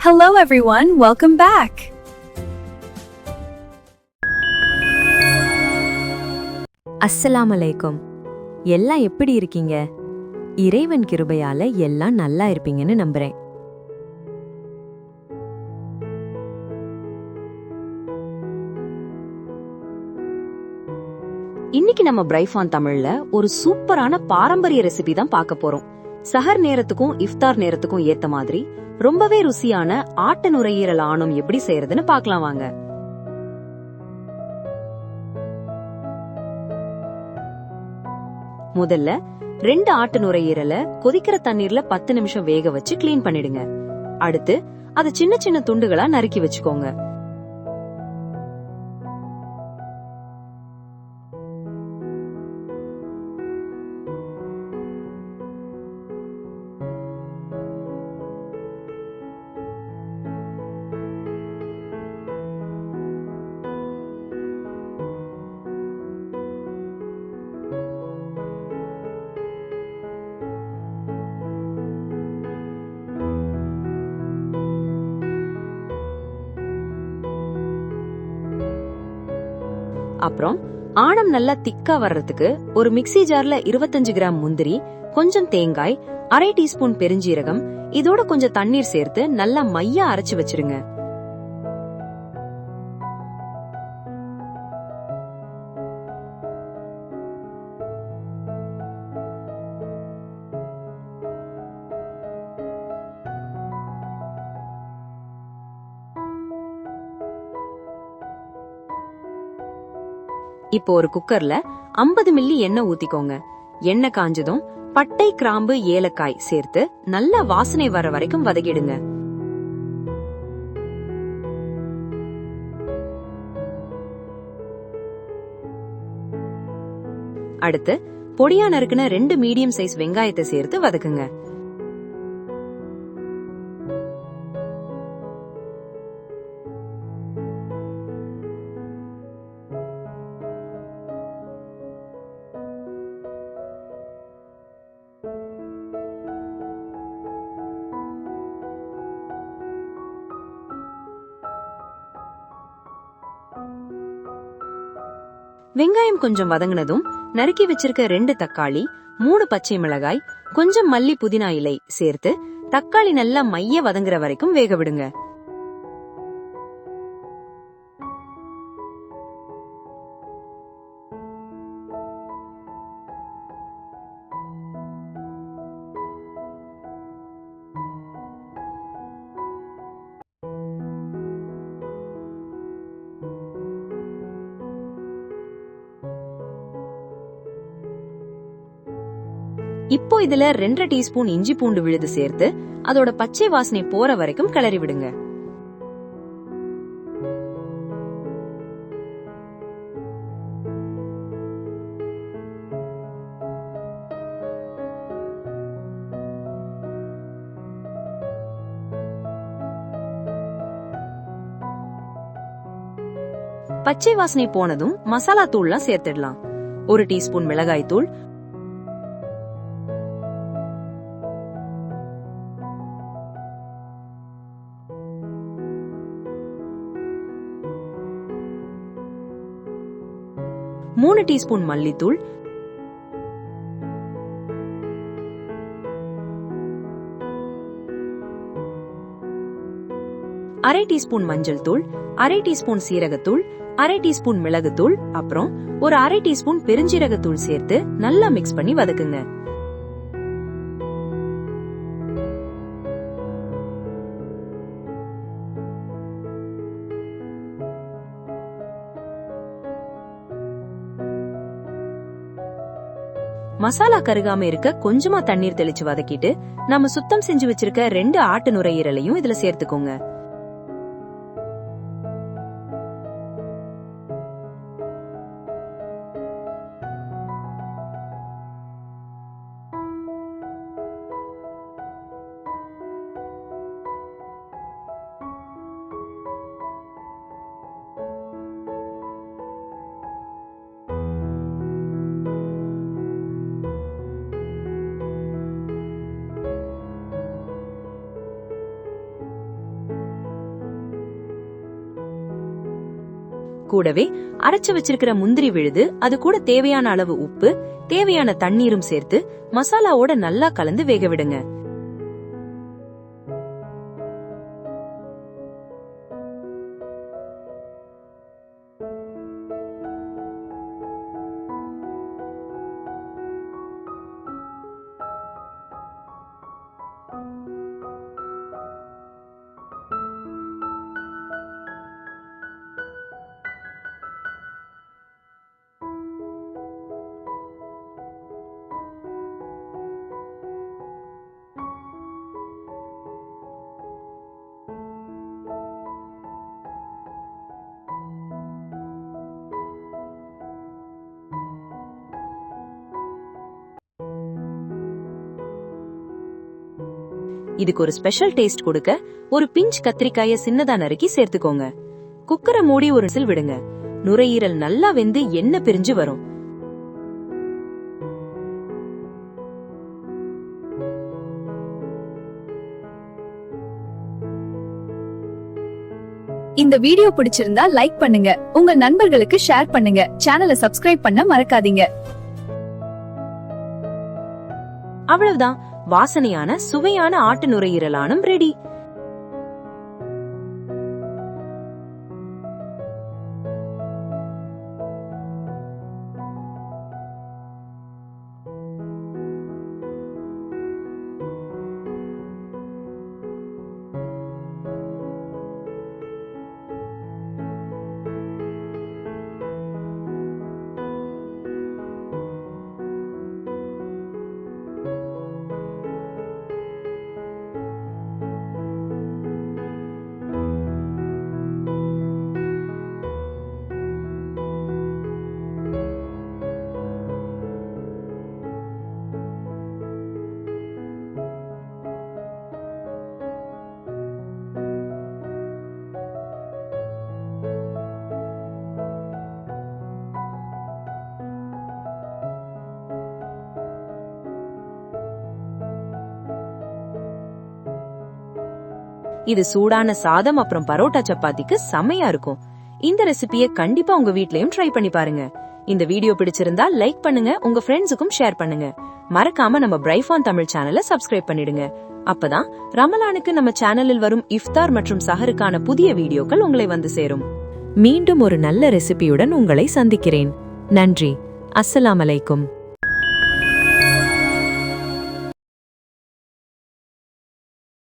Hello everyone, welcome back. அஸ்ஸலாமு அலைக்கும். எல்லாம் எப்படி இருக்கீங்க? இறைவன் கிருபையால எல்லாம் நல்லா இருப்பீங்கன்னு நம்புறேன். இன்னைக்கு நம்ம பிரைஃபான் தமிழ்ல ஒரு சூப்பரான பாரம்பரிய ரெசிபி தான் பார்க்க போறோம். சஹர் நேரத்துக்கும் இஃப்தார் நேரத்துக்கும் ஏத்த மாதிரி ரொம்பவே ருசியான ஆட்டு நுரையீரல் ஆணம் எப்படி செய்யறதுன்னு பார்க்கலாம் வாங்க. முதல்ல 2 ஆட்டு நுரையீரலை கொதிக்கிற தண்ணீர்ல 10 நிமிஷம் வேக வச்சு கிளீன் பண்ணிடுங்க. அடுத்து அதை சின்ன சின்ன துண்டுகளா நறுக்கி வச்சுக்கோங்க. அப்புறம் ஆணம் நல்லா திக்கா வர்றதுக்கு ஒரு மிக்ஸி ஜார்ல 25 கிராம் முந்திரி, கொஞ்சம் தேங்காய், 1/2 டீஸ்பூன் பெருஞ்சீரகம், இதோட கொஞ்சம் தண்ணீர் சேர்த்து நல்லா மையா அரைச்சு வச்சிருங்க. இப்போ ஒரு குக்கர்ல 50 மில்லி எண்ணெய் ஊத்திக்கோங்க. எண்ணெய் காஞ்சதும் பட்டை, கிராம்பு, ஏலக்காய் சேர்த்து நல்லா வாசனை வர வரைக்கும் வதக்கிடுங்க. அடுத்து பொடியா நறுக்குன 2 மீடியம் சைஸ் வெங்காயத்தை சேர்த்து வதக்குங்க. வெங்காயம் கொஞ்சம் வதங்கினதும் நறுக்கி வச்சிருக்க 2 தக்காளி, 3 பச்சை மிளகாய், கொஞ்சம் மல்லி, புதினா இலை சேர்த்து தக்காளி நல்லா மைய வதங்குற வரைக்கும் வேக விடுங்க. இப்போ இதுல 2 டீஸ்பூன் இஞ்சி பூண்டு விழுது சேர்த்து அதோட பச்சை வாசனை போற வரைக்கும் கிளறி விடுங்க. பச்சை வாசனை போனதும் மசாலா தூள்லாம் சேர்த்துடலாம். 1 டீஸ்பூன் மிளகாய் தூள், 3 டீஸ்பூன் மல்லித்தூள், 1/2 டீஸ்பூன் மஞ்சள் தூள், 1/2 டீஸ்பூன் சீரகத்தூள், 1/2 டீஸ்பூன் மிளகுத்தூள், அப்புறம் ஒரு 1/2 டீஸ்பூன் பெருஞ்சீரகத்தூள் சேர்த்து நல்லா மிக்ஸ் பண்ணி வதக்குங்க. மசாலா கருகாம இருக்க கொஞ்சமா தண்ணீர் தெளிச்சு வதக்கிட்டு நம்ம சுத்தம் செஞ்சு வச்சிருக்க 2 ஆட்டு நுரையீரலையும் இதுல சேர்த்துக்கோங்க. கூடவே அரைச்சு வச்சிருக்கிற முந்திரி விழுது, அது கூட தேவையான அளவு உப்பு, தேவையான தண்ணீரும் சேர்த்து மசாலாவோட நல்லா கலந்து வேக விடுங்க. இதுக்கு ஒரு ஸ்பெஷல் டேஸ்ட் கொடுக்க ஒரு பிஞ்ச் கத்திரிக்காய சின்னதா நறுக்கி சேர்த்துக்கோங்க. குக்கரை மூடி ஒரு விசில் விடுங்க. நுரையீரல் நல்லா வெந்து எண்ணெய் பிரிஞ்சு வரும். இந்த வீடியோ பிடிச்சிருந்தா லைக் பண்ணுங்க, உங்க நண்பர்களுக்கு ஷேர் பண்ணுங்க, சேனலை சப்ஸ்கிரைப் பண்ண மறக்காதீங்க. அவ்வளவுதான், வாசனையான சுவையான ஆட்டு நுரையீரலானும் ரெடி. இது சூடான சாதம் அப்புறம் பரோட்டா சப்பாத்திக்கு செமையா இருக்கும். இந்த ரெசிபியை கண்டிப்பா உங்க வீட்லயும் ட்ரை பண்ணி பாருங்க. இந்த வீடியோ பிடிச்சிருந்தா லைக் பண்ணுங்க, உங்க ஃப்ரெண்ட்ஸுக்கும் ஷேர் பண்ணுங்க. மறக்காம நம்ம பிரைஃபான் தமிழ் சேனலை சப்ஸ்கிரைப் பண்ணிடுங்க. அப்பதான் ரமலானுக்கு நம்ம சேனலில் வரும் இஃப்தார் மற்றும் சஹருக்கான புதிய வீடியோக்கள் உங்களை வந்து சேரும். மீண்டும் ஒரு நல்ல ரெசிபியுடன் உங்களை சந்திக்கிறேன். நன்றி. அஸ்ஸலாமு அலைக்கும்.